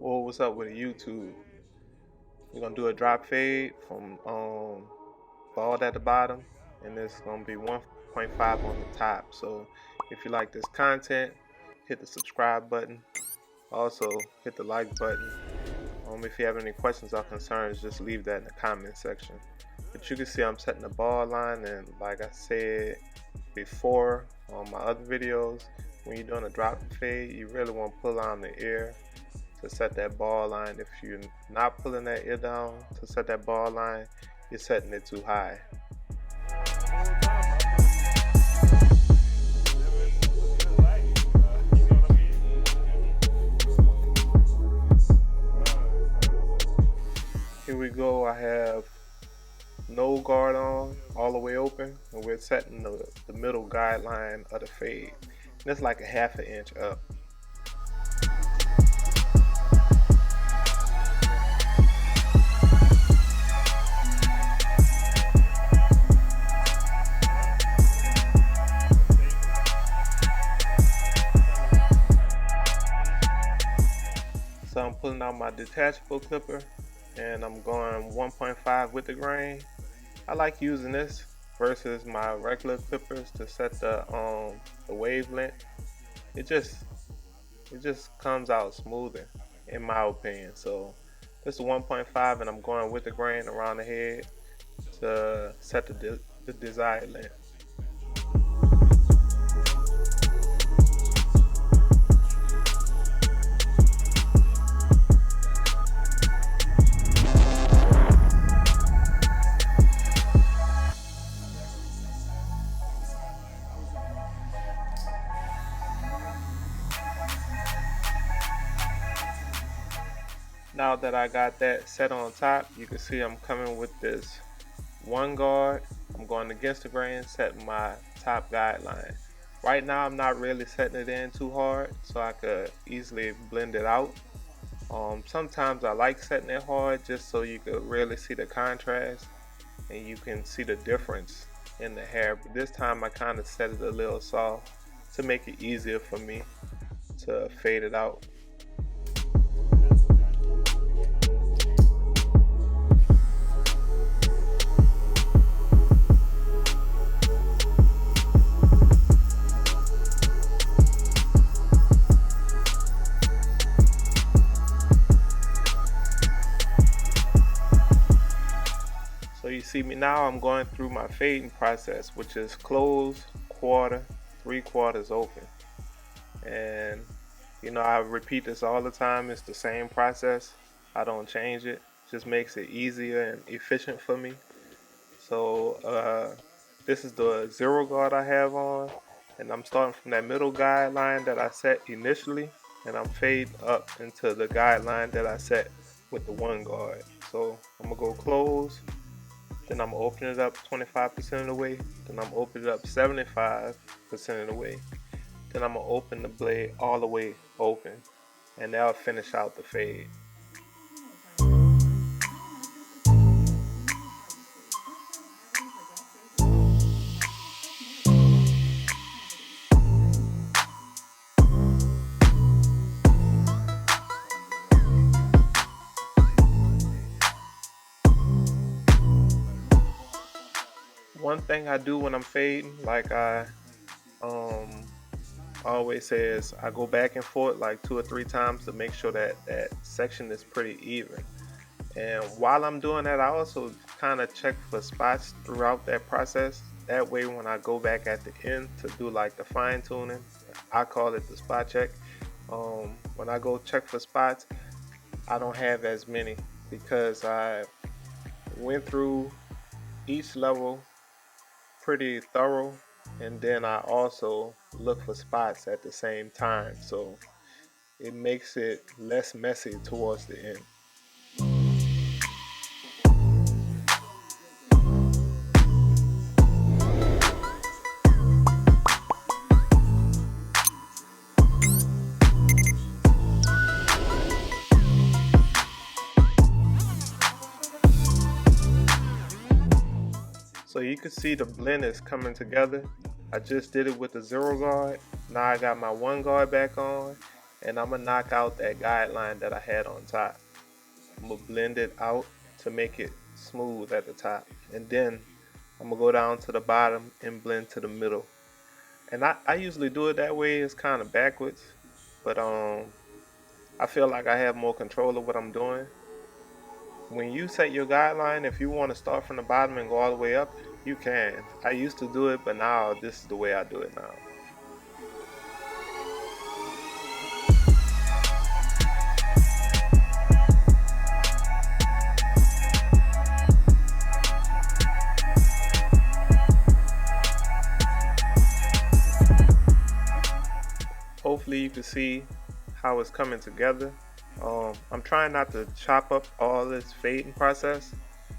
Well, what's up with YouTube? We're gonna do a drop fade from bald at the bottom, and it's gonna be 1.5 on the top. So if you like this content, hit the subscribe button. Also hit the like button. If you have any questions or concerns, just leave that in the comment section. But you can see I'm setting the ball line, and like I said before on my other videos, when you're doing a drop fade, you really want to pull on the ear to set that ball line. If you're not pulling that ear down to set that ball line, you're setting it too high. Here we go. I have no guard on, all the way open, and we're setting the middle guideline of the fade. And it's like a half an inch up. So I'm pulling out my detachable clipper, and I'm going 1.5 with the grain. I like using this versus my regular clippers to set the wavelength. It just comes out smoother in my opinion. So this is 1.5, and I'm going with the grain around the head to set the desired length. Now that I got that set on top, you can see I'm coming with this one guard. I'm going against the grain, setting my top guideline. Right now I'm not really setting it in too hard, so I could easily blend it out. Sometimes I like setting it hard just so you could really see the contrast and you can see the difference in the hair. But this time I kind of set it a little soft to make it easier for me to fade it out. So you see me now, I'm going through my fading process, which is close, quarter, 3/4 open. And you know, I repeat this all the time. It's the same process. I don't change it. Just makes it easier and efficient for me. So this is the zero guard I have on, and I'm starting from that middle guideline that I set initially, and I'm fading up into the guideline that I set with the one guard. So I'm gonna go close, then I'm gonna open it up 25% of the way, then I'm gonna open it up 75% of the way, then I'm gonna open the blade all the way open, and that'll finish out the fade. One thing I do when I'm fading, like I always say, is I go back and forth like 2 or 3 times to make sure that that section is pretty even. And while I'm doing that, I also kind of check for spots throughout that process. That way when I go back at the end to do like the fine tuning, I call it the spot check. When I go check for spots, I don't have as many because I went through each level pretty thorough, and then I also look for spots at the same time, so it makes it less messy towards the end. So you can see the blend is coming together. I just did it with the zero guard. Now I got my one guard back on, and I'm gonna knock out that guideline that I had on top. I'm gonna blend it out to make it smooth at the top, and then I'm gonna go down to the bottom and blend to the middle. And I usually do it that way. It's kind of backwards, but I feel like I have more control of what I'm doing. When you set your guideline, if you want to start from the bottom and go all the way up, you can. I used to do it, but now this is the way I do it now. Hopefully you can see how it's coming together. I'm trying not to chop up all this fading process,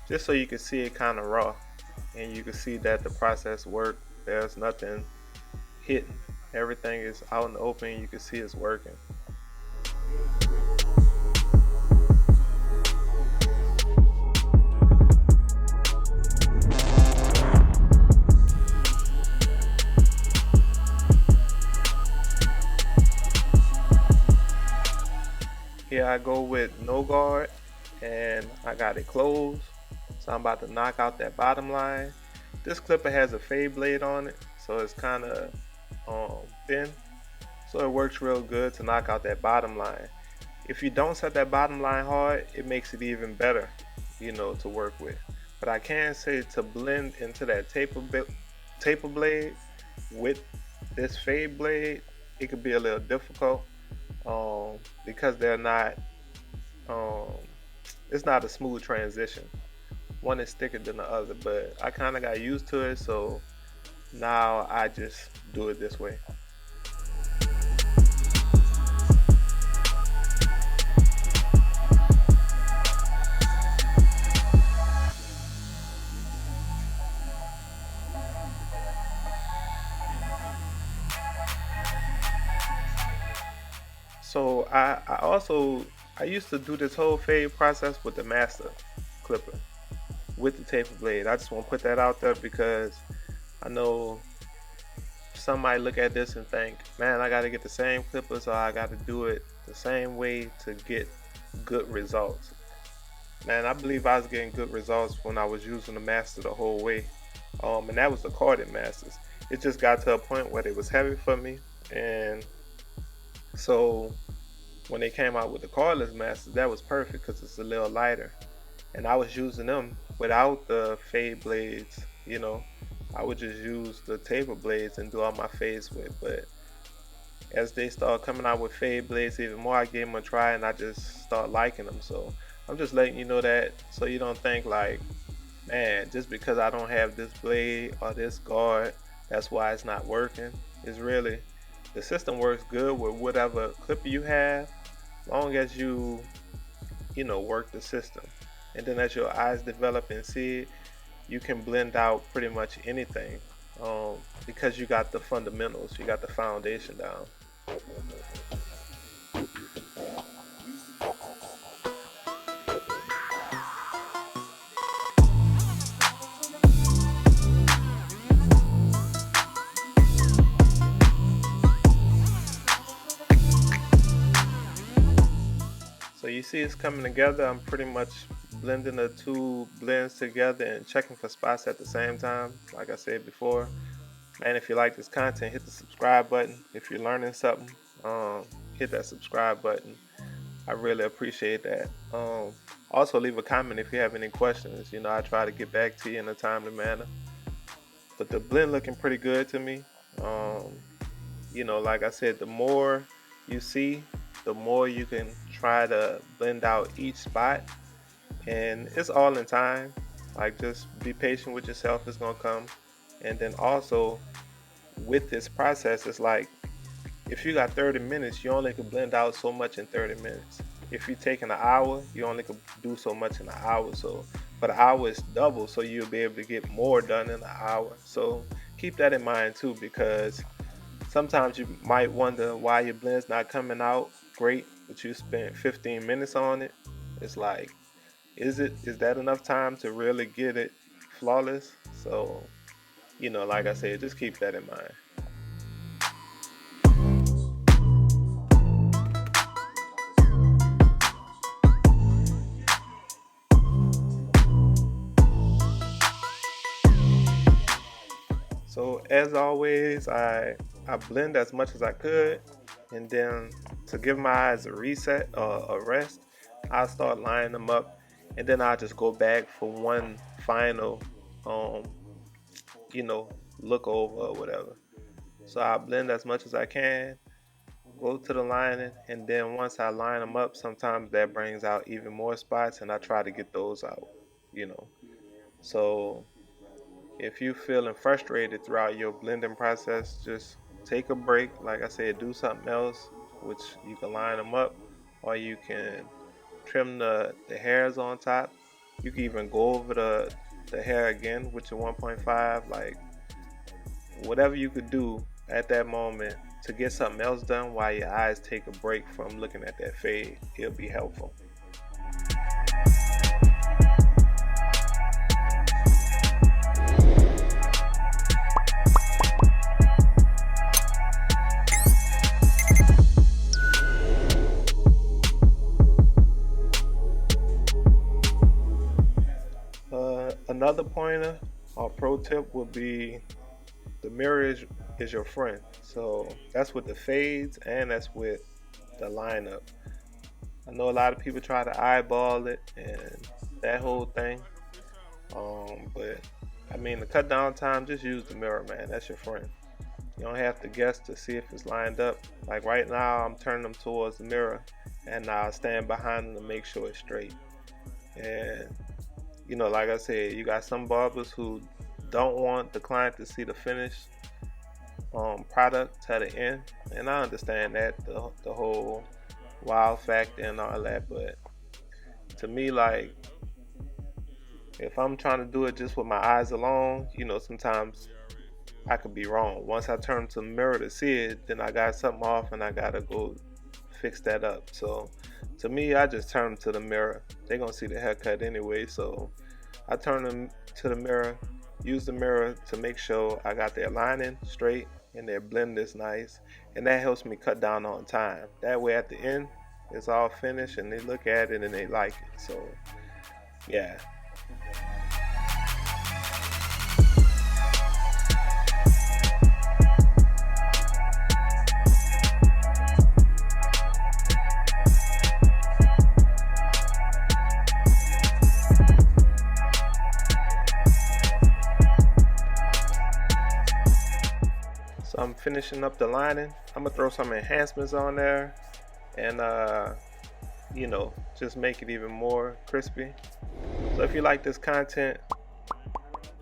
just so you can see it kind of raw, and you can see that the process worked. There's nothing hidden. Everything is out in the open. You can see it's working. Here I go with no guard, and I got it closed. So I'm about to knock out that bottom line. This clipper has a fade blade on it, so it's kind of thin. So it works real good to knock out that bottom line. If you don't set that bottom line hard, it makes it even better, to work with. But I can say to blend into that taper blade with this fade blade, it could be a little difficult because they're not. Um, it's not a smooth transition. One is thicker than the other, but I kind of got used to it, so now I just do it this way. So I used to do this whole fade process with the master clipper with the taper blade. I just want to put that out there because I know some might look at this and think, man, I got to get the same clipper, so I got to do it the same way to get good results. Man, I believe I was getting good results when I was using the master the whole way. And that was the corded masters. It just got to a point where it was heavy for me, and so when they came out with the cordless masters, that was perfect because it's a little lighter. And I was using them without the fade blades. I would just use the taper blades and do all my fades with. But as they start coming out with fade blades even more, I gave them a try and I just start liking them. So I'm just letting you know that, so you don't think like, man, just because I don't have this blade or this guard, that's why it's not working. It's really, the system works good with whatever clipper you have, as long as you work the system. And then as your eyes develop and see it, you can blend out pretty much anything, because you got the fundamentals, you got the foundation down. So you see it's coming together. I'm pretty much blending the two blends together and checking for spots at the same time. Like I said before, man, if you like this content, hit the subscribe button. If you're learning something, hit that subscribe button. I really appreciate that. Also, leave a comment if you have any questions. I try to get back to you in a timely manner. But the blend looking pretty good to me. Like I said, the more you see, the more you can try to blend out each spot. And it's all in time. Like, just be patient with yourself, it's gonna come. And then also with this process, it's like, if you got 30 minutes, you only can blend out so much in 30 minutes. If you're taking an hour, you only can do so much in an hour. So for the hour, it's double, so you'll be able to get more done in an hour. So keep that in mind too, because sometimes you might wonder why your blend's not coming out great, but you spent 15 minutes on it. It's like, is that enough time to really get it flawless? So, like I said, just keep that in mind. as always, I blend as much as I could, and then to give my eyes a reset or a rest, I'll start lining them up, and then I'll just go back for one final, um, you know, look over or whatever. So I blend as much as I can, go to the lining, and then once I line them up, sometimes that brings out even more spots, and I try to get those out, you know. So if you're feeling frustrated throughout your blending process, just take a break. Like I said, do something else, which you can line them up, or you can trim the hairs on top. You can even go over the hair again with your 1.5, like whatever you could do at that moment to get something else done while your eyes take a break from looking at that fade, it'll be helpful. Another pointer or pro tip would be the mirror is your friend. So that's with the fades and that's with the lineup. I know a lot of people try to eyeball it and that whole thing. But I mean, to cut down time, just use the mirror, man. That's your friend. You don't have to guess to see if it's lined up. Like right now, I'm turning them towards the mirror, and I'll stand behind them to make sure it's straight. And like I said, you got some barbers who don't want the client to see the finished product to the end, and I understand that the whole wow factor and all that. But to me, like, if I'm trying to do it just with my eyes alone, sometimes I could be wrong. Once I turn to the mirror to see it, then I got something off and I gotta go fix that up. So to me, I just turn them to the mirror. They're gonna see the haircut anyway, so I turn them to the mirror, use the mirror to make sure I got their lining straight and their blend is nice, and that helps me cut down on time. That way at the end, it's all finished and they look at it and they like it. So yeah. So I'm finishing up the lining. I'm gonna throw some enhancements on there and just make it even more crispy. So if you like this content,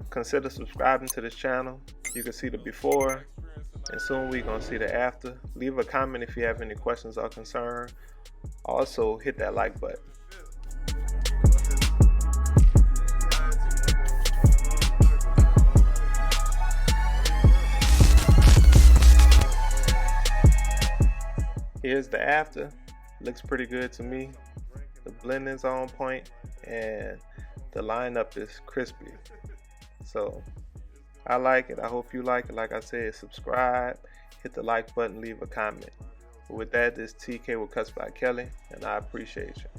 consider subscribing to this channel. You can see the before and soon we're gonna see the after. Leave a comment if you have any questions or concern. Also hit that like button. Here's the after. Looks pretty good to me. The blending's on point and the lineup is crispy. So I like it. I hope you like it. Like I said, subscribe, hit the like button, leave a comment. With that, this TK with Cuts by Kelly, and I appreciate you.